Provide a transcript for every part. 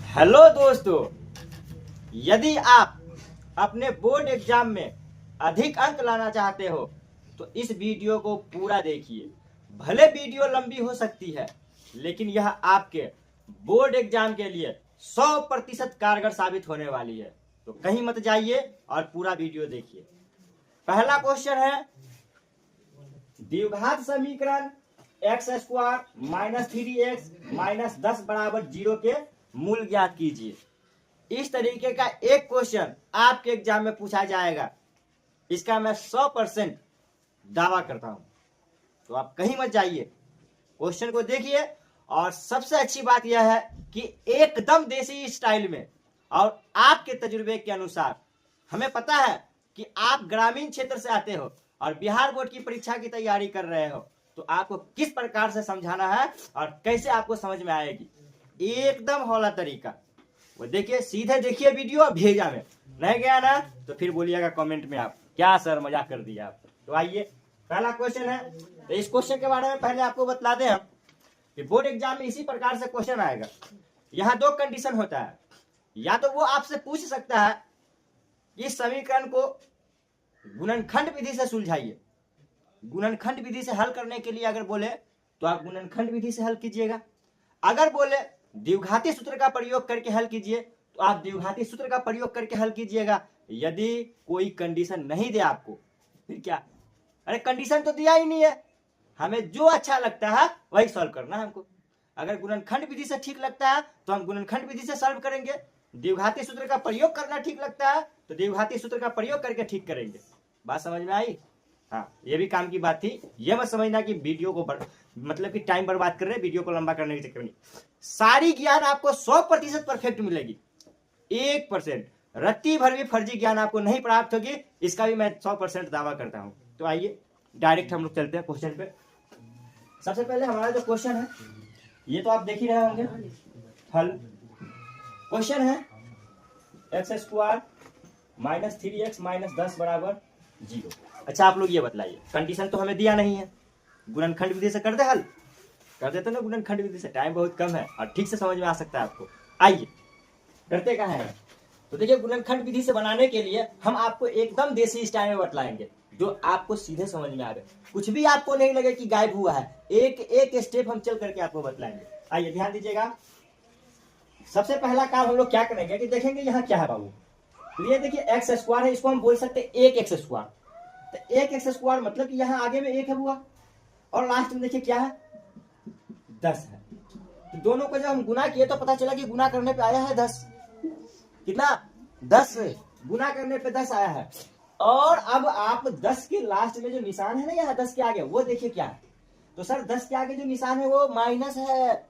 Hello दोस्तों, यदि आप अपने बोर्ड एग्जाम में अधिक अंक लाना चाहते हो तो इस वीडियो को पूरा देखिए। भले वीडियो लंबी हो सकती है, लेकिन यह आपके बोर्ड एग्जाम के लिए 100% कारगर साबित होने वाली है। तो कहीं मत जाइए और पूरा वीडियो देखिए। पहला क्वेश्चन है, द्विघात समीकरण x square minus 3x minus 10 बराबर 0 के मूल ज्ञात कीजिए। इस तरीके का एक क्वेश्चन आपके एग्जाम में पूछा जाएगा, इसका मैं 100% दावा करता हूं। तो आप कहीं मत जाइए, क्वेश्चन को देखिए। और सबसे अच्छी बात यह है कि एकदम देसी स्टाइल में और आपके तजुर्बे के अनुसार। हमें पता है कि आप ग्रामीण क्षेत्र से आते हो और बिहार बोर्ड की परीक्षा की तैयारी कर रहे हो, तो आपको किस प्रकार से समझाना है और कैसे आपको समझ में आएगी, एकदम हौला तरीका। वो देखिए, सीधे देखिए वीडियो, भेजा में नहीं गया ना तो फिर बोलिएगा कमेंट में आप क्या सर मजाक कर दिया आप। तो आइए, पहला क्वेश्चन है। तो इस क्वेश्चन के बारे में पहले आपको बता दें हम कि बोर्ड एग्जाम में इसी प्रकार से क्वेश्चन आएगा। यहाँ दो कंडीशन होता है, या तो वो आपसे पूछ सकता है इस समीकरण को गुणनखंड विधि से सुलझाइए। गुणनखंड विधि से हल करने के लिए अगर बोले तो आप गुणनखंड विधि से हल कीजिएगा। अगर बोले द्विघाती सूत्र का प्रयोग करके हल कीजिए तो आप द्विघाती सूत्र का प्रयोग करके हल कीजिएगा। यदि कोई कंडीशन नहीं दे आपको, फिर क्या? अरे कंडीशन तो दिया ही नहीं है, हमें जो अच्छा लगता है वही सॉल्व करना है हमको। अगर गुणनखंड विधि से ठीक लगता है तो हम गुणनखंड विधि से सॉल्व करेंगे। द्विघाती सूत्र का प्रयोग करना ठीक लगता है तो द्विघाती सूत्र का प्रयोग करके ठीक करेंगे। बात समझ में आई? हाँ, ये भी काम की बात थी। ये मत समझना कि वीडियो को मतलब कि टाइम बर्बाद कर रहे हैं, वीडियो को लंबा करने के चक्कर में। सारी ज्ञान आपको 100% परफेक्ट मिलेगी। 1% रत्ती भर भी फर्जी ज्ञान आपको नहीं प्राप्त होगी, इसका भी मैं 100% दावा करता हूं। तो आइए डायरेक्ट हम लोग चलते हैं क्वेश्चन पे। सबसे पहले हमारा जो क्वेश्चन है ये तो आप देख ही रहे होंगे, हल। क्वेश्चन है x square minus 3x minus 10 बराबर 0। अच्छा, आप लोग ये बताइए, कंडीशन तो हमें दिया नहीं है, गुणनखंड विधि से कर दे हल, कर देते ना गुणनखंड विधि से। टाइम बहुत कम है और ठीक से समझ में आ सकता है आपको। आइए करते कहाँ है। तो देखिए, गुणनखंड विधि से बनाने के लिए हम आपको एकदम देसी स्टाइल में बतलाएंगे जो आपको सीधे समझ में आ रहे, कुछ भी आपको नहीं लगे कि गायब हुआ है। एक एक स्टेप हम चल करके आपको बतलाएंगे। आइए ध्यान दीजिएगा। सबसे पहला काम हम लोग क्या करेंगे कि देखेंगे यहाँ क्या है बाबू। तो ये देखिए एक्स स्क्वायर है, इसको हम बोल सकते हैं एक एक्स स्क्वायर। तो एक एक्स स्क्वायर मतलब कि यहाँ आगे में एक है हुआ और लास्ट में देखिए क्या है, 10 है। तो दोनों को जब हम गुना किए तो पता चला कि गुना करने पे आया है 10। कितना? 10। गुना करने पे 10 आया है। और अब आप 10 के लास्ट में जो निशान है ना यहाँ 10 के आगे, वो देखिए क्या है। तो सर 10 के आगे जो निशान है वो माइनस है।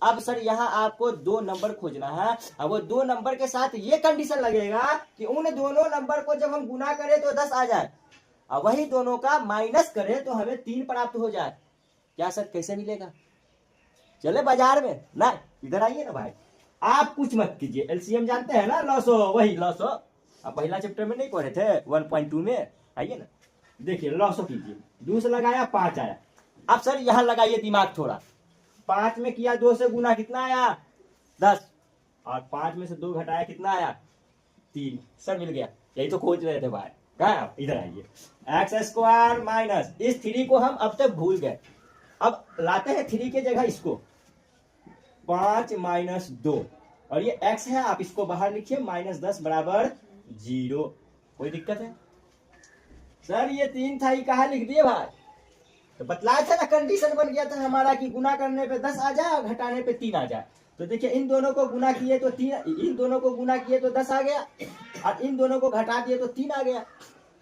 अब सर यहाँ आपको 2 नंबर खोजना है। अब वो 2 नंबर के साथ ये कंडीशन लगेगा कि उन दोनों नंबर को जब हम गुना करें तो 10 आ जाए और वही दोनों का माइनस करें तो हमें 3 प्राप्त हो जाए। क्या सर कैसे मिलेगा? चले बाजार में ना, इधर आइए ना भाई। आप कुछ मत कीजिए, एलसीएम जानते हैं ना, लॉसो, वही लॉसो। आप पहला चैप्टर में नहीं पढ़े थे 1.2 में? आइए ना, देखिए लॉसो कीजिए। 2 से लगाया 5 आया। अब सर यहाँ लगाइए दिमाग थोड़ा। 5 में किया 2 से गुना, कितना आया? 10। और 5 में से 2 घटाया, कितना आया? 3। सर मिल गया। यही तो खोज रहे थे भाई। कहा? इधर आइए। एक्स स्क्वायर माइनस इस 3 को हम अब तक भूल गए, अब लाते हैं 3 की जगह इसको। 5 माइनस 2 और ये x है, आप इसको बाहर लिखिए, माइनस 10 बराबर 0। कोई दिक्कत है? सर ये 3 था, ये कहा लिख दिए भाई? तो बतलाया था ना, कंडीशन बन गया था हमारा कि गुना करने पे 10 आ जाए और घटाने पे 3 आ जाए। तो देखिए इन दोनों को गुना किए तो 3, इन दोनों को गुना किए तो 10 आ गया और इन दोनों को घटा दिए तो 3 आ गया।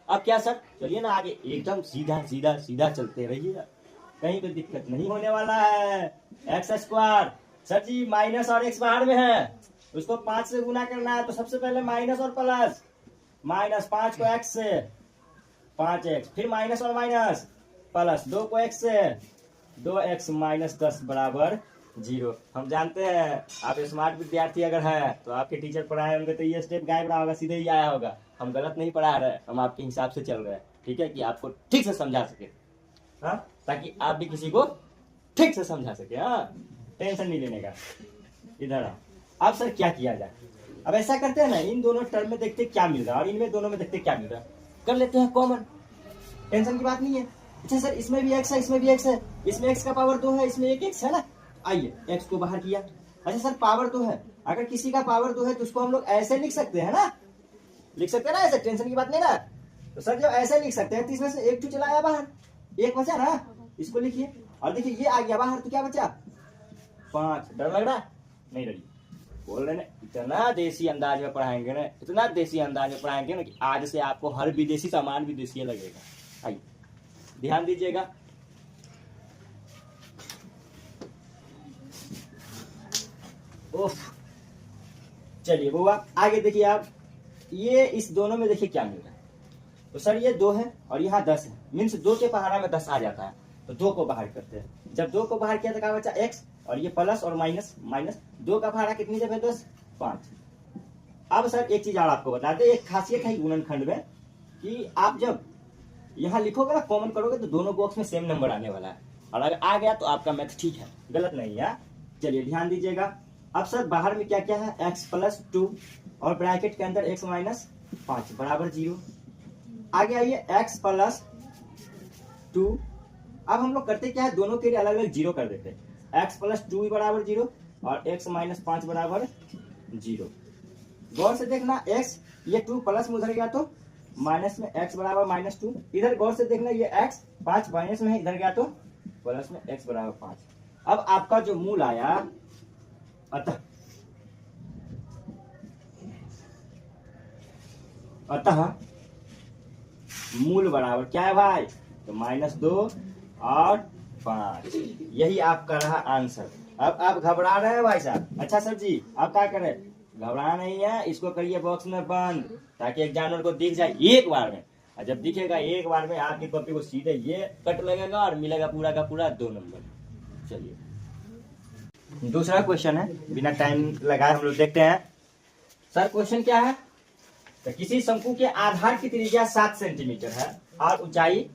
अब क्या सर? चलिए ना आगे, एकदम सीधा सीधा सीधा चलते रहिएगा, कहीं कोई दिक्कत नहीं होने वाला है। एक्स स्क्वायर, सर जी माइनस और एक्स बाहर में है, उसको 5 से गुना करना है। तो सबसे पहले माइनस और प्लस, माइनस 5 को एक्स से 5x, फिर माइनस और माइनस प्लस 2 को x से 2x माइनस 10 बराबर 0। हम जानते हैं आप स्मार्ट विद्यार्थी अगर है तो आपके टीचर पढ़ाए होंगे तो ये स्टेप गायब रहा होगा, सीधे ही आया होगा। हम गलत नहीं पढ़ा रहे, हम आपके हिसाब से चल रहे हैं, ठीक है, कि आपको ठीक से समझा सके। हाँ, ताकि आप भी किसी को ठीक से समझा सके। हाँ, टेंशन नहीं लेने का। इधर आओ, अब सर क्या किया जाए? अब ऐसा करते हैं ना, इन दोनों टर्म में देखते क्या मिल रहा है और इनमें दोनों में देखते क्या मिल रहा है, कर लेते हैं कॉमन, टेंशन की बात नहीं है। अच्छा सर इसमें भी x है, इसमें भी x है, इसमें x का पावर 2 है, इसमें एक x है ना, आइए x को बाहर किया। अच्छा सर पावर 2 है, अगर किसी का पावर 2 है तो उसको हम लोग ऐसे लिख सकते हैं ना, लिख सकते हैं ना ऐसे, टेंशन की बात नहीं ना। तो सर जब ऐसे लिख सकते हैं तो इसमें से एक तो चला आया बाहर, एक बचा ना, इसको लिखिए और देखिए ये आ गया बाहर तो क्या बचा 5। डर लग रहा? नहीं डरिए, बोल रहे ना इतना देसी अंदाज में पढ़ाएंगे ना, इतना देसी अंदाज में पढ़ाएंगे ना कि आज से आपको हर विदेशी सामान विदेशी लगेगा। आइए ध्यान दीजिएगा, ओफ चलिए बुआ आगे देखिए आप, ये इस दोनों में देखिए क्या मिल रहा है। तो सर ये 2 है और यहाँ 10 है, मीन्स 2 के पहाड़ा में 10 आ जाता है, तो 2 को बाहर करते हैं। जब 2 को बाहर किया तो क्या बचा x, और ये प्लस और माइनस, माइनस 2 का पहाड़ा कितनी जब है 10, 5। अब सर एक चीज और आपको बता दें, एक खासियत है गुणनखंड में कि आप जब यहाँ लिखोगे ना कॉमन करोगे तो दोनों बॉक्स में सेम नंबर आने वाला है, और अगर आ गया तो आपका मैथ ठीक है, गलत नहीं है। चलिए ध्यान दीजिएगा, अब सर बाहर में क्या क्या है, x प्लस 2 और ब्रैकेट के अंदर x माइनस 5 बराबर 0। आगे आइए x प्लस 2, अब हम लोग करते क्या है, दोनों के लिए अलग अलग 0 कर देते हैं। x प्लस 2 बराबर 0 और x माइनस 5 बराबर 0। गौर से देखना, x ये 2 प्लस में उधर गया तो माइनस में x बराबर माइनस 2, इधर गौर से देखना ये x 5 माइनस में है, इधर गया तो प्लस में x बराबर 5। अब आपका जो मूल आया, अतः मूल बराबर क्या है भाई, तो -2 और 5, यही आपका रहा आंसर। अब आप घबरा रहे हैं भाई साहब? अच्छा सर जी आप क्या करें, घबराना नहीं है, इसको करिए बॉक्स में बंद ताकि एग्जामिनर को दिख जाए एक बार में, और जब दिखेगा एक बार में आपकी कॉपी को सीधे ये कट लगेगा और मिलेगा पूरा का पूरा 2 नंबर। चलिए दूसरा क्वेश्चन है, बिना टाइम लगाए हम लोग देखते हैं। सर क्वेश्चन क्या है, तो किसी शंकु के आधार की त्रिज्या 7 सेंटीमीटर है और ऊंचाई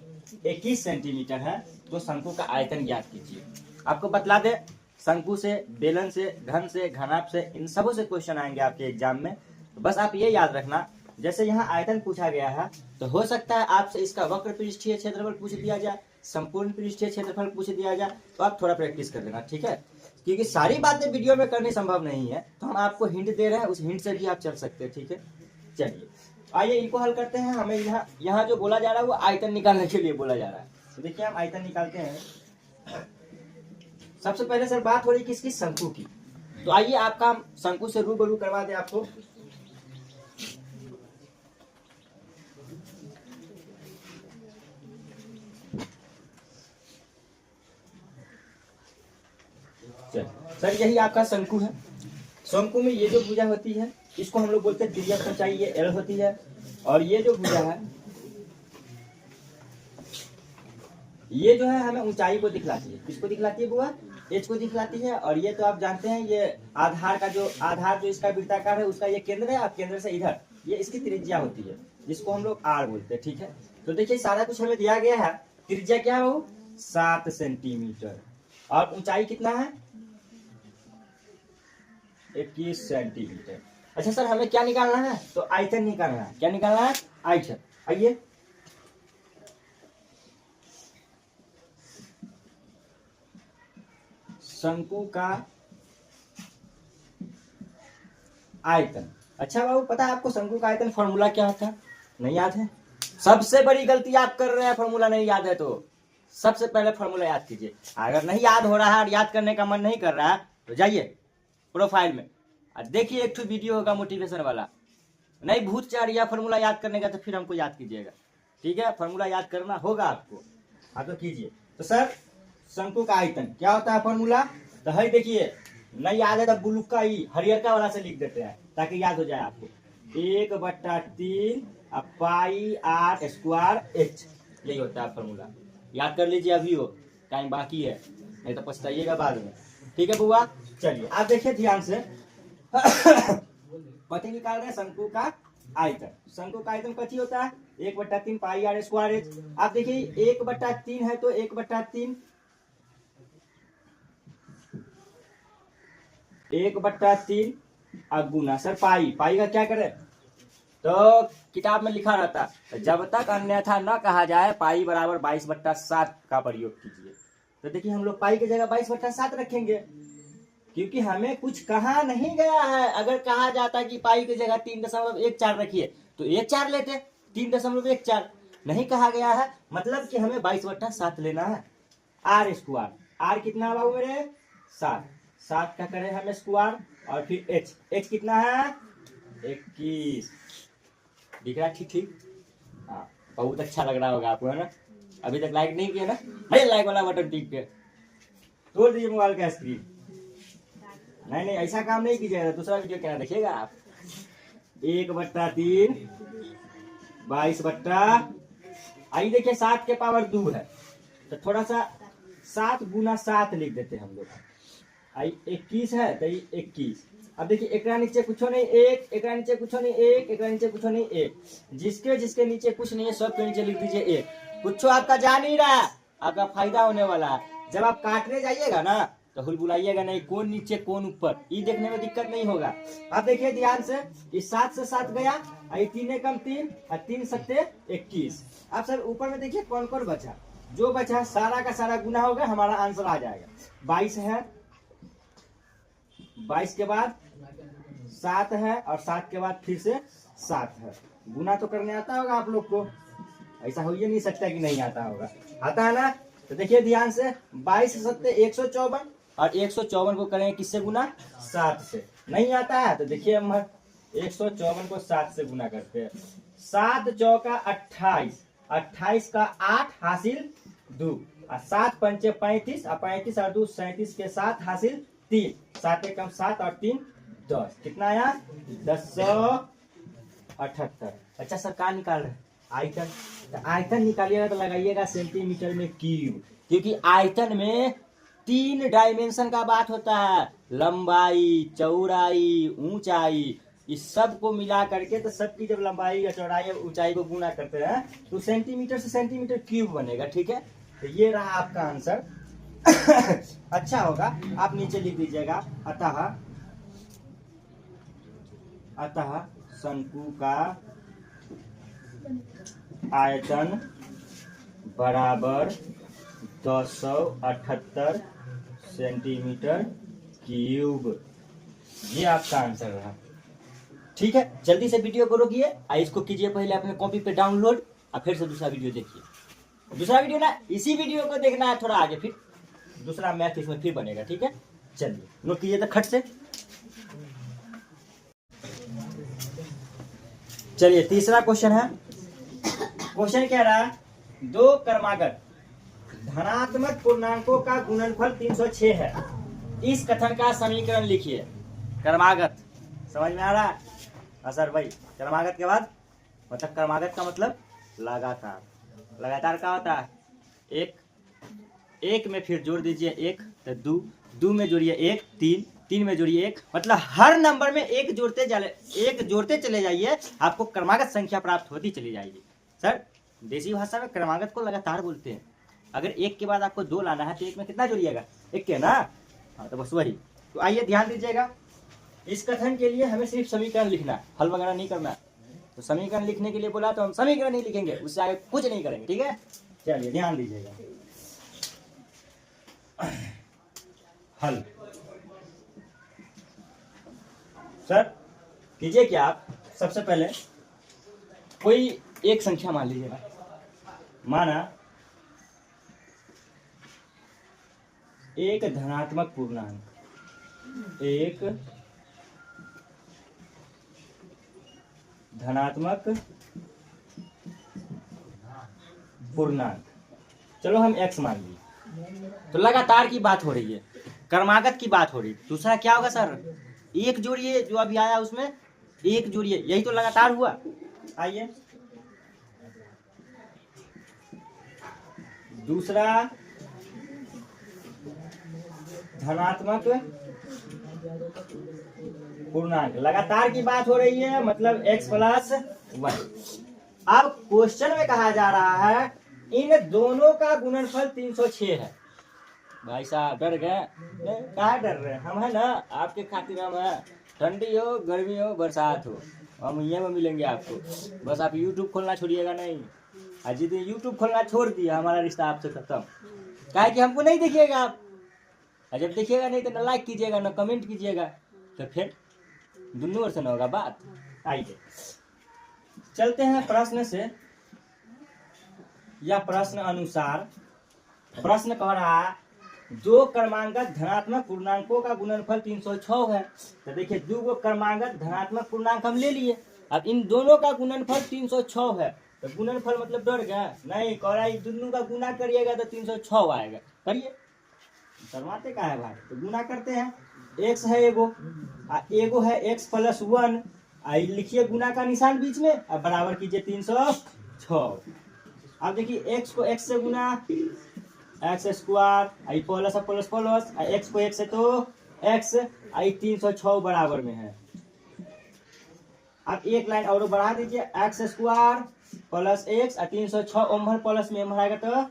21 सेंटीमीटर है, तो शंकु का आयतन ज्ञात कीजिए। आपको बतला दे, शंकु से, बेलन से, घन से, घनाभ से, इन सबों से क्वेश्चन आएंगे आपके एग्जाम में। तो बस आप ये याद रखना, जैसे यहाँ आयतन पूछा गया है तो हो सकता है आपसे इसका वक्र पृष्ठीय क्षेत्रफल पूछ दिया जाए, संपूर्ण पृष्ठीय क्षेत्रफल पूछ दिया जाए, तो आप थोड़ा प्रैक्टिस कर लेना, ठीक है। क्योंकि सारी बातें वीडियो में करनी संभव नहीं है, तो हम आपको हिंट दे रहे हैं, उस हिंट से भी आप चल सकते हैं, ठीक है। चलिए आइए इनको हल करते हैं। हमें यहाँ जो बोला जा रहा है वो आयतन निकालने के लिए बोला जा रहा है, तो देखिए हम आयतन निकालते हैं। सबसे पहले सर बात हो रही किसकी, शंकु की, तो आइए आपका शंकु से रूबरू करवा दे आपको। सर यही आपका शंकु है। शंकु में ये जो भुजा होती है इसको हम लोग बोलते हैं तिर्यक ऊंचाई, ये L होती है, और ये जो भुजा है ये जो है हमें ऊंचाई को दिखलाती है, किसको दिखलाती है बुआ, H को दिखलाती है। और ये तो आप जानते हैं ये आधार जो इसका वृत्ताकार है उसका ये केंद्र है, और केंद्र से इधर ये इसकी त्रिज्या होती है, जिसको हम लोग R बोलते हैं, ठीक है। तो देखिए सारा कुछ हमें दिया गया है, त्रिज्या क्या है वो 7 सेंटीमीटर और ऊंचाई कितना है 21 सेंटीमीटर। अच्छा सर हमें क्या निकालना है, तो आयतन निकालना है। क्या निकालना है, आयतन। आइए शंकु का आयतन। अच्छा बाबू पता है आपको शंकु का आयतन फॉर्मूला क्या होता है, नहीं याद है? सबसे बड़ी गलती आप कर रहे हैं, फॉर्मूला नहीं याद है तो सबसे पहले फॉर्मूला याद कीजिए। अगर नहीं याद हो रहा है और याद करने का मन नहीं कर रहा है तो जाइए प्रोफाइल में देखिए, एक वीडियो होगा मोटिवेशन वाला, नहीं भूत चाह रही है फॉर्मूला याद करने का तो फिर हमको याद कीजिएगा, ठीक है। फॉर्मूला याद करना होगा आपको, आप तो कीजिए। तो सर शंकु का आयतन क्या होता है फॉर्मूला, तो है देखिए, नहीं याद है तो ब्लू का ही हरियरका वाला से लिख देते हैं ताकि याद हो जाए आपको। 1/3 पाई r स्क्वायर h, यही होता है फॉर्मूला, याद कर लीजिए, अभी हो टाइम बाकी है, नहीं तो पछताइएगा बाद में, ठीक है बुआ। चलिए आप देखिए ध्यान से कथी निकाल रहे हैं, शंकु का आयतन। शंकु का आयतन कथी होता है 1/3 पाई r स्क्वायर h। आप देखिए 1/3 है तो 1/3 1/3 गुना सर पाई का क्या करे, तो किताब में लिखा रहता जब तक अन्यथा न कहा जाए पाई बराबर 22/7 का प्रयोग कीजिए। तो देखिए हम लोग पाई की जगह 22/7 रखेंगे, क्योंकि हमें कुछ कहा नहीं गया है। अगर कहा जाता कि पाई की जगह 3.14 रखिए तो 1/4 लेते, 3.14 नहीं कहा गया है, मतलब कि हमें 22/7 लेना है। आर स्क्वायर, आर कितना बाबू मेरे 7, 7 का करें हम स्क्वायर, और फिर एच कितना है 21, दिख रहा है ठीक ठीक। हाँ बहुत अच्छा लग रहा होगा आपको, है ना। अभी तक लाइक नहीं किया ना, अरे लाइक वाला बटन टिप के तोड़ दीजिए मोबाइल का स्क्रीन। नहीं ऐसा काम नहीं कीजिएगा, दूसरा वीडियो क्या देखिएगा आप। 1/3 22 आई देखिए 7 के पावर 2 है, तो थोड़ा सा 7 गुना 7 लिख देते हैं हम लोग। आई 21 है तो 21। अब देखिए एक नीचे कुछ नहीं 1, एक नीचे कुछ नहीं 1, एक नीचे कुछ नहीं 1, जिसके नीचे कुछ नहीं है सब के नीचे लिख दीजिए 1। कुछ आपका जा नहीं रहा, आपका फायदा होने वाला है। जब आप काटने जाइएगा ना तो हुलबुलाइएगा नहीं, कौन नीचे कौन ऊपर, ये देखने में दिक्कत नहीं होगा। आप देखिए ध्यान से, इस 7 से 7 गया, 3 कम 3 और 3 सत्ते 21। आप सर ऊपर में देखिए कौन कौन बचा, जो बचा सारा का सारा गुना होगा, हमारा आंसर आ जाएगा। 22 है, 22 के बाद 7 है, और 7 के बाद फिर से 7 है। गुना तो करने आता होगा आप लोग को, ऐसा हो ही नहीं सकता कि नहीं आता होगा, आता है ना। तो देखिए ध्यान से, 22 सत्ते 154, और 154 को करेंगे किससे गुना 7 से। नहीं आता है तो देखिए हम 154 को 7 से गुना करते हैं। 7 चौका 28, 28 का 8 हासिल 2, और 7 पंचे 35, और 35 और 2 37 के 7 हासिल 3, 7 कम 7 और 3 10, कितना आया 1078। अच्छा सर कहाँ निकाल रहे आयतन, तो आयतन निकालिएगा तो लगाइएगा सेंटीमीटर में क्यूब, क्योंकि आयतन में 3 डायमेंशन का बात होता है, लंबाई चौड़ाई ऊंचाई, इस सब को मिला करके तो सबकी जब लंबाई या चौड़ाई या ऊंचाई को गुना करते हैं तो सेंटीमीटर से सेंटीमीटर क्यूब बनेगा। ठीक है, तो ये रहा आपका आंसर। अच्छा होगा आप नीचे लिख दीजिएगा, अतः शंकु का आयतन बराबर 278 सेंटीमीटर क्यूब, ये आपका आंसर रहा। ठीक है, जल्दी से वीडियो को रोकिए, इसको कीजिए पहले अपने कॉपी पे डाउनलोड, और फिर से दूसरा वीडियो देखिए। दूसरा वीडियो ना इसी वीडियो को देखना है, थोड़ा आगे फिर दूसरा मैथ इसमें फिर बनेगा। ठीक है, चलिए नोट कीजिए तो खट से। चलिए तीसरा क्वेश्चन है। क्वेश्चन क्या रहा, 2 क्रमागत धनात्मक पूर्णांकों का गुणनफल 306 है, इस कथन का समीकरण लिखिए। क्रमागत समझ में आ रहा है सर भाई? क्रमागत के बाद मतलब क्रमागत का मतलब लगातार, लगातार का होता है एक में फिर जोड़ दीजिए 1 तो 2 में जोड़िए 1 3 में जोड़िए 1, मतलब हर नंबर में एक जोड़ते चले जाइए, आपको क्रमागत संख्या प्राप्त होती चली जाएगी। सर देसी भाषा में क्रमागत को लगातार बोलते हैं। अगर 1 के बाद आपको 2 लाना है तो 1 में कितना जोड़िएगा 1 के ना, हाँ तो बस वही। तो आइए ध्यान दीजिएगा, इस कथन के लिए हमें सिर्फ समीकरण लिखना है, हल वगैरह नहीं करना। तो समीकरण लिखने के लिए बोला तो हम समीकरण नहीं लिखेंगे, उससे आगे कुछ नहीं करेंगे। ठीक है, चलिए ध्यान दीजिएगा। हल सर कीजिए क्या, आप सबसे पहले कोई एक संख्या मान लीजिएगा, माना एक धनात्मक पूर्णांक, एक धनात्मक पूर्णांक, चलो हम x मान ली। तो लगातार की बात हो रही है, क्रमागत की बात हो रही है। दूसरा क्या होगा सर, एक जोड़िए, जो अभी आया उसमें एक जोड़िए, यही तो लगातार हुआ। आइए दूसरा धनात्मक पूर्णांक, लगातार की बात हो रही है, मतलब x + 1। अब क्वेश्चन में कहा जा रहा है इन दोनों का गुणनफल 306 है। भाई साहब डर गए? नहीं, कहाँ डर रहे हैं? हम है ना, आपके खातिर हम है। ठंडी हो, गर्मी हो, बरसात हो, हम ये में मिलेंगे आपको। बस आप यूट्यूब खोलना छोड़िएगा नहीं। और जिस दिन यूट्यूब खोलना छोड़ दिया, हमारा रिश्ता आपसे खत्म। काहे कि हमको नहीं देखिएगा आप, और जब देखिएगा नहीं तो न लाइक कीजिएगा न कमेंट कीजिएगा, तो फिर दुनू ओर से न होगा बात। आइए चलते हैं प्रश्न से, या प्रश्न अनुसार। प्रश्न कह रहा है दो क्रमांगत धनात्मक पूर्णांकों का गुणनफल 306 है। तो देखिए, दो क्रमांगत धनात्मक पूर्णांक हम ले लिए, अब इन दोनों का गुणनफल 306 है। तो गुणनफल मतलब डर गया? नहीं, कह रहा है दोनों का गुना करिएगा तो 306 आएगा। करिए, शर्माते का है भाई? तो गुना करते हैं। x है एगो, एगो है x प्लस 1, लिखिए गुना का निशान बीच में, अब बराबर कीजिए 306। अब देखिए x को x से गुना, एक्स स्क्वायर, आई प्लस प्लस प्लस, एक्स को x से तो x, आई 306 बराबर में है। अब एक लाइन और बढ़ा दीजिए, एक्स स्क्वायर प्लस एक्स, 306 ओम्हर प्लस में आएगा तो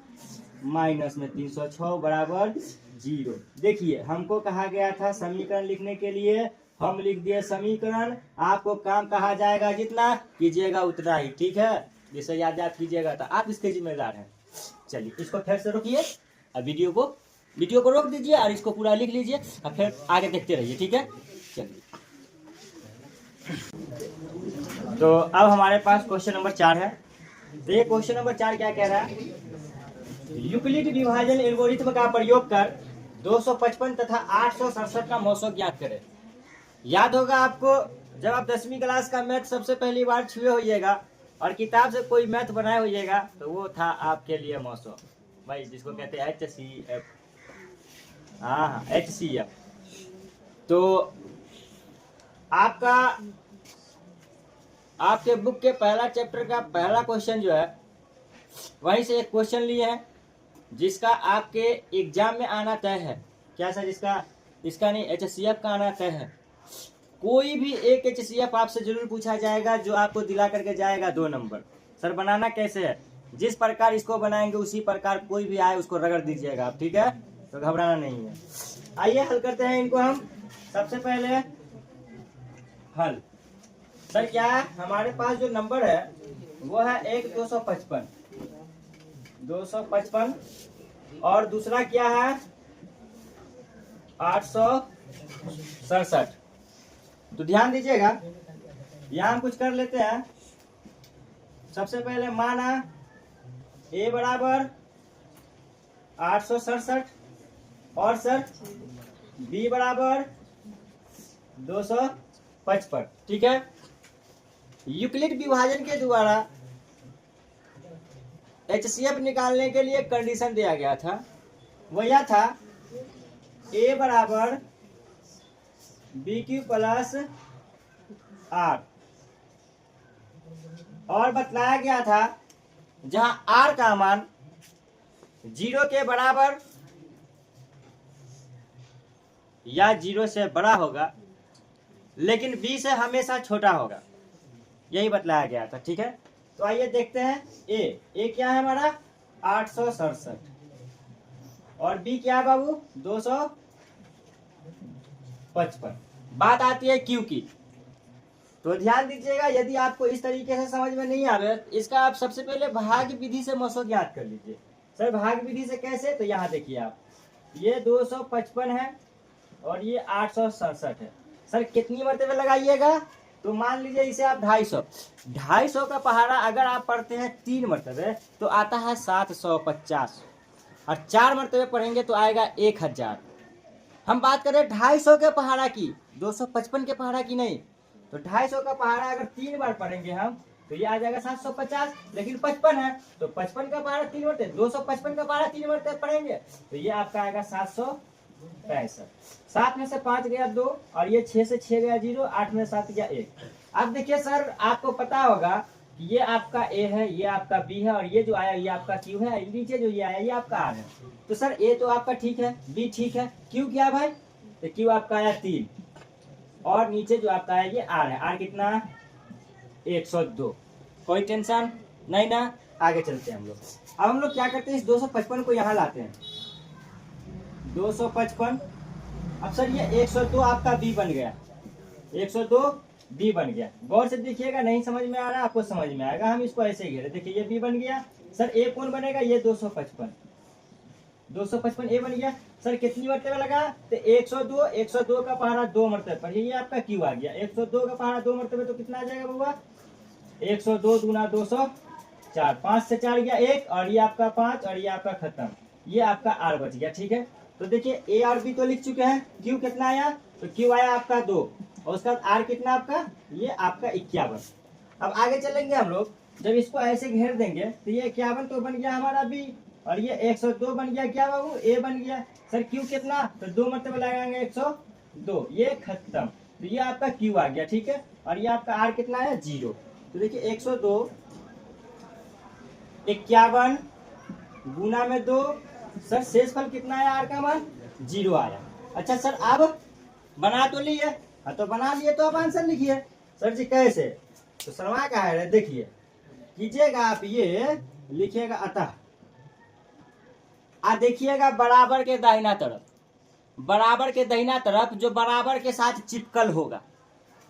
माइनस में 306 बराबर 0। देखिए, हमको कहा गया था समीकरण लिखने के लिए, हम लिख दिए समीकरण। आपको काम कहा जाएगा जितना कीजिएगा उतना ही, ठीक है? जैसे याद कीजिएगा तो आप इसके जिम्मेदार हैं। चलिए, इसको फिर से रोकिए, अब वीडियो को रोक दीजिए और इसको पूरा लिख लीजिए, और फिर आगे देखते रहिए, ठीक है? चलिए, तो अब हमारे पास क्वेश्चन नंबर 4 है। तो ये क्वेश्चन नंबर 4 क्या कह रहा है? यूक्लिड विभाजन एल्गोरिथ्म का प्रयोग कर 255 तथा 867 का मौसो ज्ञात करें। याद होगा आपको, जब आप 10वीं क्लास का मैथ सबसे पहली बार छुए होइएगा और किताब से कोई मैथ बनाए होइएगा, तो वो था आपके लिए मौसो भाई, जिसको कहते हैं HCF। हाँ, HCF। तो आपके बुक के पहला चैप्टर का पहला क्वेश्चन जो है, वहीं से एक क्वेश्चन लिए हैं जिसका आपके एग्जाम में आना तय है। क्या सर? इसका नहीं, HCF का आना तय है। कोई भी एक HCF आपसे जरूर पूछा जाएगा, जो आपको दिला करके जाएगा 2 नंबर। सर बनाना कैसे है? जिस प्रकार इसको बनाएंगे उसी प्रकार कोई भी आए उसको रगड़ दीजिएगा आप, ठीक है? तो घबराना नहीं है। आइए हल करते हैं इनको हम। सबसे पहले हल। सर क्या है? हमारे पास जो नंबर है वो है एक 255, और दूसरा क्या है 867। तो ध्यान दीजिएगा, यहाँ हम कुछ कर लेते हैं। सबसे पहले माना a बराबर 867 और सर b बराबर 255, ठीक है? यूक्लिड विभाजन के द्वारा HCF निकालने के लिए कंडीशन दिया गया था, वो यह था a बराबर BQ प्लस R, और बतलाया गया था जहां R का मान 0 के बराबर या 0 से बड़ा होगा, लेकिन B से हमेशा छोटा होगा, यही बतलाया गया था, ठीक है? तो आइए देखते हैं। ए क्या है हमारा 867, और बी क्या है बाबू 255। बात आती है क्यू की। तो ध्यान दीजिएगा, यदि आपको इस तरीके से समझ में नहीं आ रहा है, इसका आप सबसे पहले भाग विधि से मौसो ज्ञात कर लीजिए। सर भाग विधि से कैसे? तो यहाँ देखिए आप, ये 255 है और ये 867 है। सर कितनी मरतबे लगाइएगा? तो मान लीजिए इसे आप 250 का पहाड़ा अगर आप पढ़ते हैं 3 मरतबे तो आता है 750, और 4 मरतबे पढ़ेंगे तो आएगा 1000। हम बात करें 250 के पहाड़ा की, 255 के पहाड़ा की नहीं। तो 250 का पहाड़ा अगर 3 बार पढ़ेंगे हम तो ये आ जाएगा 750, लेकिन 55 है तो 55 का पहाड़ा 3 मरतबे, 255 का पहाड़ा 3 मरतबे पढ़ेंगे तो ये आपका आएगा 765। 7 में से 5 गया 2, और ये 6 से 6 गया 0, 8 में 7 गया 1। अब देखिए सर, आपको पता होगा कि ये आपका A है, ये आपका B है, और ये जो आया ये आपका Q है, नीचे जो ये आया ये आपका R है। तो सर A तो आपका ठीक है, B ठीक है, Q क्या भाई? तो Q आपका आया 3, और नीचे जो आपका है ये R है। R कितना? 102। कोई टेंशन नहीं ना? आगे चलते हैं हम लोग। अब हम लोग क्या करते हैं, इस 255 को यहाँ लाते हैं। 255। अब सर ये 102 आपका बी बन गया, 102 बी बन गया। गौर से देखिएगा, नहीं समझ में आ रहा आपको समझ में आएगा, हम इसको ऐसे ही घेरे। देखिए ये बी बन गया सर, ए कौन बनेगा, ये 255, 255 ए बन गया। सर कितनी मरतबा लगा, तो 102, 102 का पहाड़ा 2 मरतबे पर, ये आपका क्यू आ गया। 102 का पहाड़ा 2 मरतबे तो कितना आ जाएगा बउआ, 102 दूना 204, 5 से 4 गया 1, और ये आपका 5, और ये आपका खत्म, ये आपका आर बच गया। ठीक है, तो देखिए ए और बी तो लिख चुके हैं। क्यू कितना आया, तो क्यू आया आपका 2, और उसका आर कितना आपका, ये आपका 51। अब आगे चलेंगे हम लोग, जब इसको ऐसे घेर देंगे तो ये 51 तो बन गया हमारा बी, और ये 102 बन गया क्या बाबू, ए बन गया। सर क्यू कितना, तो 2 मरतबे लगाएंगे 102, ये खत्म, तो ये आपका क्यू आ गया। ठीक है, और ये आपका आर कितना है, 0। तो देखिए 102 51 गुना में 2, सर शेषफल कितना है, आर का मान 0 आया। अच्छा सर अब बना तो लिए, हाँ तो बना लिए तो अब आंसर लिखिए। सर जी कैसे, तो शर्मा का है, देखिए कीजिएगा आप, ये लिखिएगा अतः, देखिएगा बराबर के दाहिना तरफ, बराबर के दाहिना तरफ जो बराबर के साथ चिपकल होगा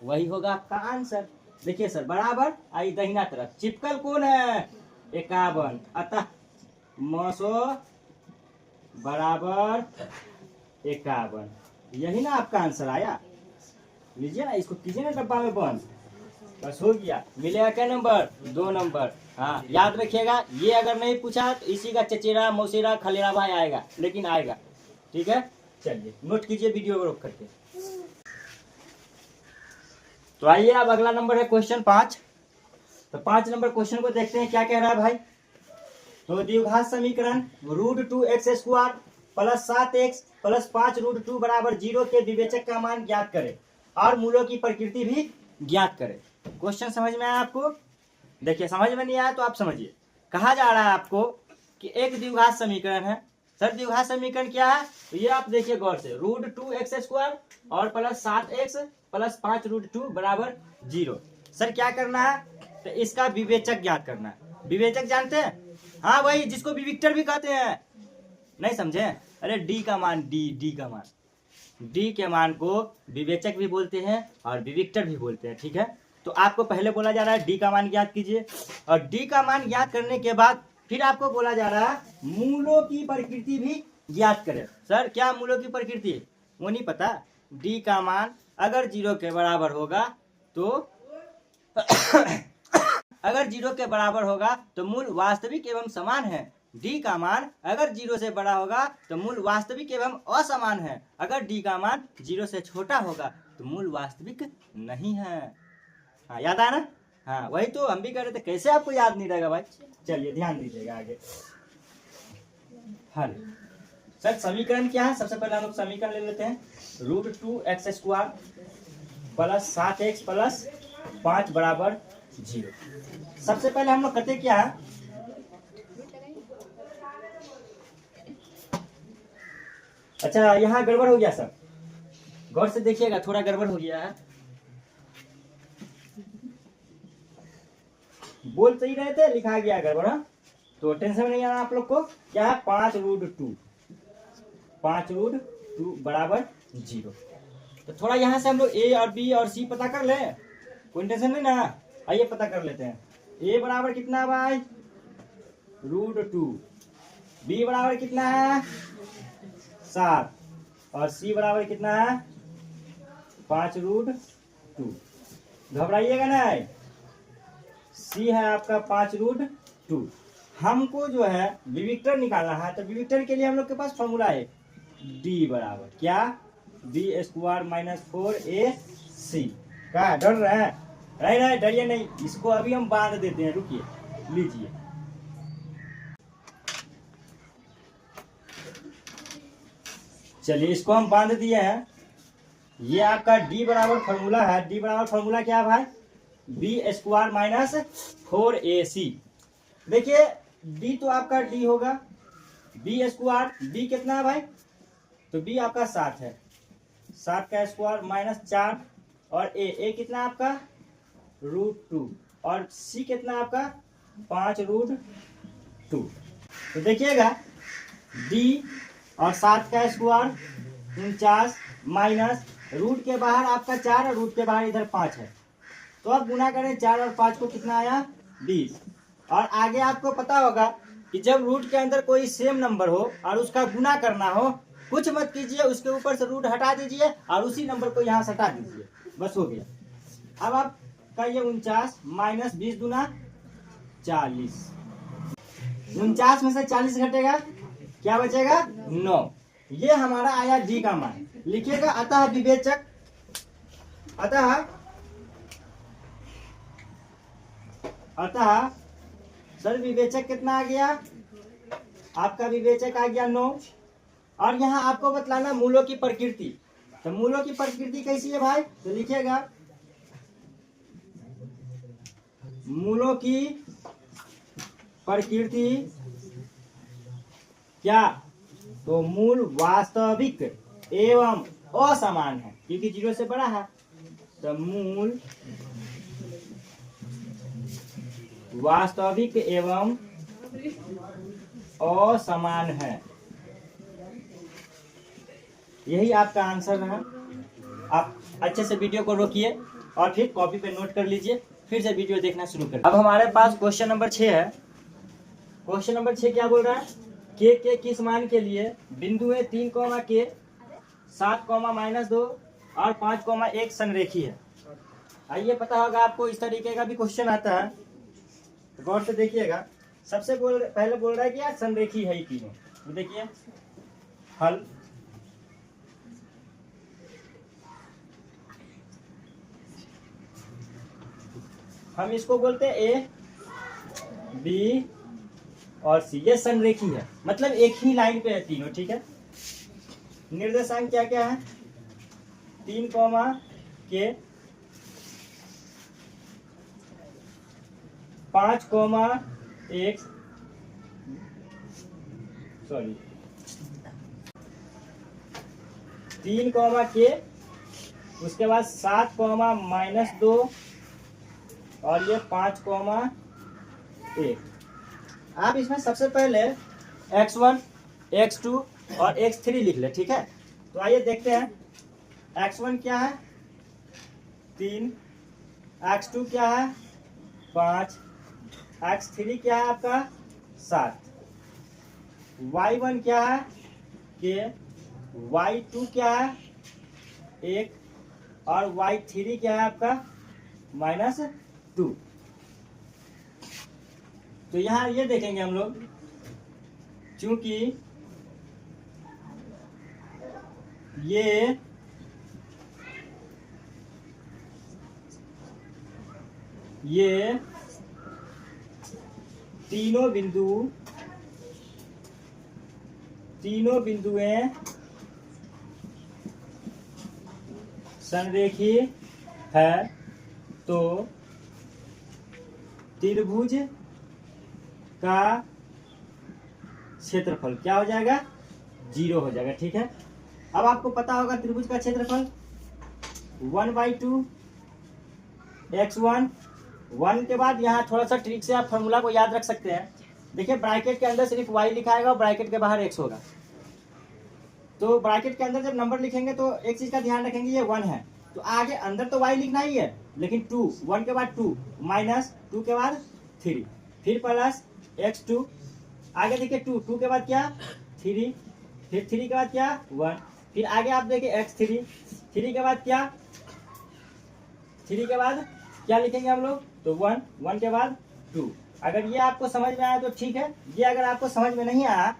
वही होगा आपका आंसर। देखिए सर बराबर आई दाहिना तरफ, चिपकल कौन है, 51, अतः 900 बराबर 51, यही ना आपका आंसर आया। लीजिए ना, इसको कीजिए ना डब्बा में बंद, बस हो गया। मिलेगा क्या नंबर, 2 नंबर। हाँ याद रखिएगा, ये अगर नहीं पूछा तो इसी का चचेरा मौसेरा खलेरा भाई आएगा, लेकिन आएगा। ठीक है, चलिए नोट कीजिए वीडियो को रोक करके। तो आइए अब अगला नंबर है क्वेश्चन 5। तो 5 नंबर क्वेश्चन को देखते हैं क्या कह रहा है भाई। तो द्विघात समीकरण √2x² प्लस 7x प्लस 5√2 बराबर 0 के विवेचक का मान ज्ञात करें और मूलों की प्रकृति भी ज्ञात करें। क्वेश्चन समझ में आया आपको, देखिए समझ में नहीं आया तो आप समझिए। कहा जा रहा है आपको कि एक द्विघात समीकरण है। सर द्विघात समीकरण क्या है, तो ये आप देखिए गौर से, √2x² और प्लस 7x प्लस 5√2 बराबर 0। सर क्या करना है, तो इसका विवेचक ज्ञात करना है। विवेचक जानते हैं, हाँ वही जिसको विविक्टर भी कहते हैं, नहीं समझे, अरे डी का मान, डी का मान, डी के मान को विवेचक भी बोलते हैं और विविक्टर भी बोलते हैं। ठीक है, तो आपको पहले बोला जा रहा है डी का मान ज्ञात कीजिए, और डी का मान ज्ञात करने के बाद फिर आपको बोला जा रहा है मूलों की प्रकृति भी ज्ञात करें। सर क्या मूलों की प्रकृति, वो नहीं पता। डी का मान अगर 0 के बराबर होगा तो अगर 0 के बराबर होगा तो मूल वास्तविक एवं समान है। डी का मान अगर 0 से बड़ा होगा तो मूल वास्तविक एवं असमान है। अगर डी का मान 0 से छोटा होगा तो मूल वास्तविक नहीं है। हाँ याद आया ना, हाँ वही तो हम भी कह रहे थे, कैसे आपको याद नहीं रहेगा भाई। चलिए ध्यान दीजिएगा आगे। हल सर समीकरण क्या है, सबसे पहले हम लोग समीकरण ले लेते हैं। √2x² प्लस 7x प्लस 5 बराबर 0। सबसे पहले हम लोग करते क्या है, अच्छा यहाँ गड़बड़ हो गया सर, गौर से देखिएगा, थोड़ा गड़बड़ हो गया है। बोल सही रहे थे, लिखा गया गड़बड़, तो टेंशन नहीं आना आप लोग को। क्या है, 5√2 बराबर 0। तो थोड़ा यहाँ से हम लोग ए और बी और सी पता कर ले, कोई टेंशन नहीं ना। आइए पता कर लेते हैं। ए बराबर कितना भाई, √2, बी बराबर कितना है 7, और सी बराबर कितना है 5√2। घबराइएगा नहीं, सी है आपका 5√2। हमको जो है विविक्टर निकालना है, तो विविक्टर के लिए हम लोग के पास फॉर्मूला है डी बराबर क्या, b² - 4ac। क्या डर रहे हैं, नहीं डरिए नहीं, इसको अभी हम बांध देते हैं, रुकिए लीजिए। चलिए इसको हम बांध दिए हैं। ये आपका डी बराबर फॉर्मूला है। डी बराबर फॉर्मूला क्या है भाई, b² - 4ac। देखिए डी तो आपका डी होगा, b², डी कितना है भाई, तो बी आपका 7 है, 7 का स्क्वायर -4, और ए कितना आपका √2, और सी कितना आपका 5√2। तो देखिएगा डी और 7 का स्क्वायर 49 माइनस रूट के बाहर आपका 4 और रूट के बाहर इधर 5 है। तो अब गुना करें 4 और 5 को, कितना आया 20। और आगे आपको पता होगा कि जब रूट के अंदर कोई सेम नंबर हो और उसका गुना करना हो, कुछ मत कीजिए, उसके ऊपर से रूट हटा दीजिए और उसी नंबर को यहाँ से हटा दीजिए, बस हो गया। अब आपका ये 49 माइनस 20 गुना 40, 49 में से 40 घटेगा, क्या बचेगा 9। ये हमारा आया डी का मान। लिखिएगा अतः विवेचक, अतः सर विवेचक कितना आ गया आपका, विवेचक आ गया 9। और यहाँ आपको बतलाना मूलों की प्रकृति। तो मूलों की प्रकृति कैसी है भाई, तो लिखिएगा मूलों की प्रकृति क्या, तो मूल वास्तविक एवं असमान है, क्योंकि 0 से बड़ा है। तो मूल वास्तविक एवं असमान है, यही आपका आंसर है। आप अच्छे से वीडियो को रोकिए और फिर कॉपी पे नोट कर लीजिए, फिर से वीडियो देखना शुरू करें। अब हमारे पास क्वेश्चन नंबर 6 है। क्वेश्चन नंबर 6 क्या बोल रहा है, के किस मान के लिए बिंदु 3, के 7, -2 और 5, 1 संरेखी है। आइए पता होगा आपको, इस तरीके का भी क्वेश्चन आता है, तो गौर से देखिएगा। सबसे पहले बोल रहा है कि यार संरेखी है ही तीनों, तो देखिए हल। हम इसको बोलते हैं ए, बी और सी, ये संरेखी है, मतलब एक ही लाइन पे है तीनों, ठीक है। निर्देशांक क्या क्या है, 3, के 5, 1 सॉरी 3, के, उसके बाद 7, -2 और ये 5, 1। आप इसमें सबसे पहले x1, x2 और x3 लिख ले, ठीक है। तो आइए देखते हैं, x1 क्या है 3, x2 क्या है 5, x3 क्या है आपका 7, y1 क्या है के, y2 क्या है 1 और y3 क्या है आपका -2। तो यहाँ ये देखेंगे हम लोग, चूंकि ये तीनों बिंदुएं संरेखी है, तो त्रिभुज का क्षेत्रफल क्या हो जाएगा 0 हो जाएगा, ठीक है। अब आपको पता होगा त्रिभुज का क्षेत्रफल 1/2 x1। 1 के बाद यहाँ थोड़ा सा ट्रिक से आप फॉर्मूला को याद रख सकते हैं। देखिए ब्रैकेट के अंदर सिर्फ y लिखा आएगा और ब्रैकेट के बाहर x होगा। तो ब्रैकेट के अंदर जब नंबर लिखेंगे तो एक चीज का ध्यान रखेंगे, ये 1 है तो आगे अंदर तो y लिखना ही है, लेकिन 2, 1 के बाद 2 माइनस 2 के बाद 3, फिर प्लस x2, आगे देखिए 2 के बाद क्या 3, फिर 3 के बाद क्या 1, फिर आगे आप देखिए x3, 3 के बाद क्या 3 के बाद क्या लिखेंगे हम लोग, तो 1 के बाद 2। अगर ये आपको समझ में आया तो ठीक है, ये अगर आपको समझ में नहीं आया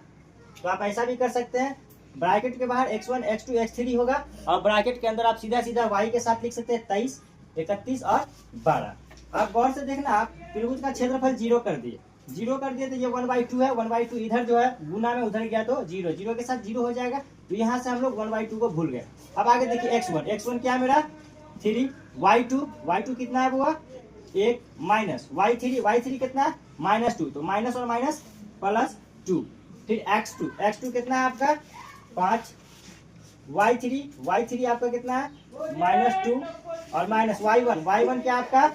तो आप ऐसा भी कर सकते हैं, ब्रैकेट के बाहर x1, x2, x3 होगा और ब्रैकेट के अंदर आप सीधा सीधा y के साथ लिख सकते हैं 23, 31 और 12। आप गौर से देखना, आप त्रिभुज का क्षेत्रफल 0 कर दिए, 0 कर दिए तो ये 1/2 है, 1/2 इधर जो है गुना में उधर गया तो 0, 0 के साथ 0 हो जाएगा, तो यहाँ से हम लोग 1/2 को भूल गए। अब आगे देखिए x1 क्या मेरा 3, y2 कितना है हुआ 1 माइनस y3 कितना है -2, तो माइनस और माइनस +2, फिर x2 कितना है आपका 5, y3 आपका कितना है -2 और माइनस y1 क्या आपका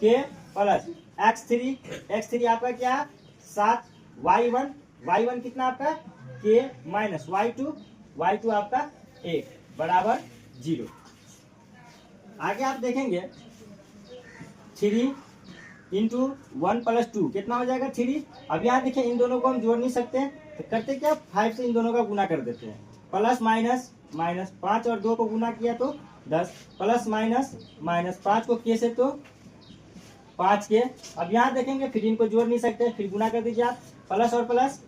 के प्लस x3 आपका क्या 7, y1 कितना आपका के माइनस y2 आपका 1 बराबर 0। आगे आप देखेंगे 3 इंटू 1 प्लस 2 कितना हो जाएगा 3। अब यहाँ देखिए इन दोनों को हम जोड़ नहीं सकते हैं, तो करते क्या 5 से इन दोनों का गुना कर देते हैं। प्लस माइनस 5 और 2 को गुना किया तो 10, प्लस माइनस 5 को के से तो 5 के। अब यहाँ देखेंगे फिर इनको जोड़ नहीं सकते, फिर गुना कर दीजिए आप। प्लस और प्लस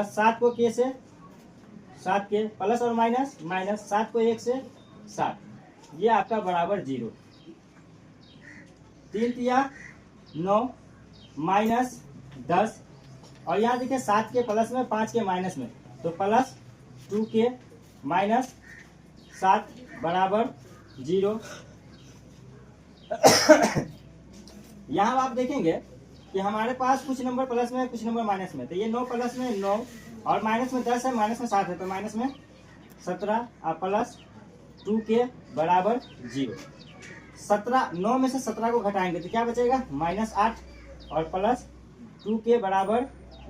7 को के से 7 के, प्लस और माइनस 7 को 1 से 7, ये आपका बराबर 0। 3 तिया 9 माइनस 10, और यहाँ देखिए 7 के प्लस में 5 के माइनस में, तो प्लस 2 के माइनस 7 बराबर 0। यहाँ आप देखेंगे कि हमारे पास कुछ नंबर प्लस में है कुछ नंबर माइनस में, तो ये 9 प्लस में 9 और माइनस में 10 है, माइनस में 7 है, तो माइनस में 17 और प्लस 2 के बराबर 0। 9 में से 17 को घटाएंगे तो क्या बचेगा -8 और प्लस 2 के बराबर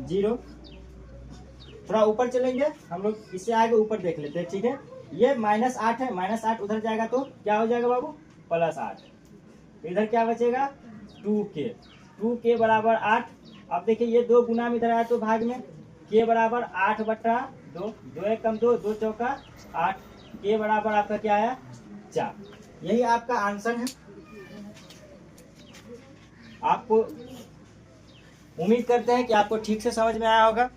0। थोड़ा ऊपर चलेंगे हम लोग, इससे आगे ऊपर देख लेते हैं, ठीक है। ये -8 है, -8 उधर जाएगा तो क्या हो जाएगा बाबू +8। इधर क्या बचेगा 2 के बराबर 8। अब देखिए ये 2 गुना में इधर आया तो भाग में के बराबर 8/2, 2 1 कम 2, 2 चौका 8, के बराबर आपका क्या आया 4। यही आपका आंसर है। आपको उम्मीद करते हैं कि आपको ठीक से समझ में आया होगा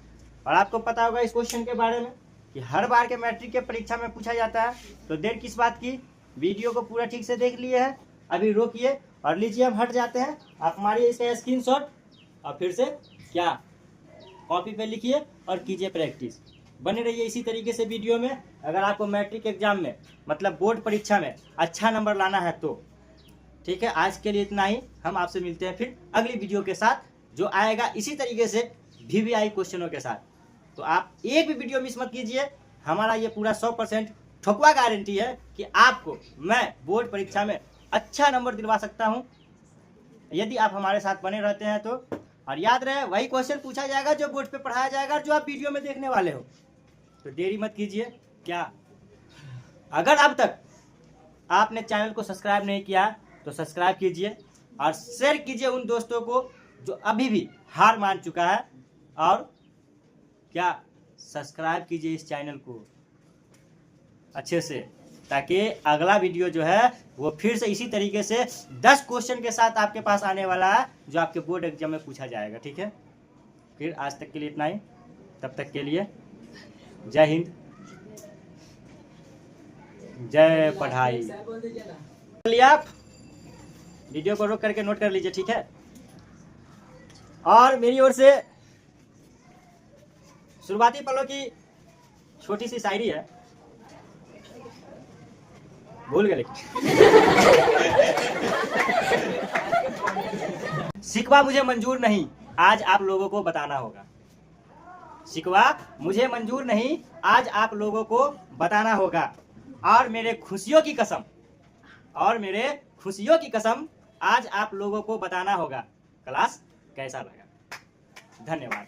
और आपको पता होगा इस क्वेश्चन के बारे में कि हर बार के मैट्रिक के परीक्षा में पूछा जाता है। तो देर किस बात की, वीडियो को पूरा ठीक से देख लिए है, अभी रोकिए और लीजिए हम हट जाते हैं। आप मारिए इसका स्क्रीनशॉट और फिर से क्या कॉपी पे लिखिए और कीजिए प्रैक्टिस। बने रहिए इसी तरीके से वीडियो में। अगर आपको मैट्रिक एग्जाम में मतलब बोर्ड परीक्षा में अच्छा नंबर लाना है तो ठीक है। आज के लिए इतना ही, हम आपसे मिलते हैं फिर अगली वीडियो के साथ जो आएगा इसी तरीके से VVI क्वेश्चनों के साथ। तो आप एक भी वीडियो मिस मत कीजिए। हमारा ये पूरा 100% ठोकवा गारंटी है कि आपको मैं बोर्ड परीक्षा में अच्छा नंबर दिलवा सकता हूं यदि आप हमारे साथ बने रहते हैं तो। और याद रहे वही क्वेश्चन पूछा जाएगा जो बोर्ड पे पढ़ाया जाएगा, जो आप वीडियो में देखने वाले हो। तो देरी मत कीजिए। क्या अगर अब तक आपने चैनल को सब्सक्राइब नहीं किया तो सब्सक्राइब कीजिए और शेयर कीजिए उन दोस्तों को जो अभी भी हार मान चुका है। और क्या सब्सक्राइब कीजिए इस चैनल को अच्छे से, ताकि अगला वीडियो जो है वो फिर से इसी तरीके से 10 क्वेश्चन के साथ आपके पास आने वाला है जो आपके बोर्ड एग्जाम में पूछा जाएगा, ठीक है। फिर आज तक के लिए इतना ही, तब तक के लिए जय हिंद, जय पढ़ाई। चलिए आप वीडियो को रोक करके नोट कर लीजिए, ठीक है। और मेरी ओर से शुरुआती पलों की छोटी सी शायरी है, भूल गए लेकिन। शिकवा मुझे मंजूर नहीं, आज आप लोगों को बताना होगा। शिकवा मुझे मंजूर नहीं, आज आप लोगों को बताना होगा। और मेरे खुशियों की कसम आज आप लोगों को बताना होगा। क्लास कैसा लगा? धन्यवाद।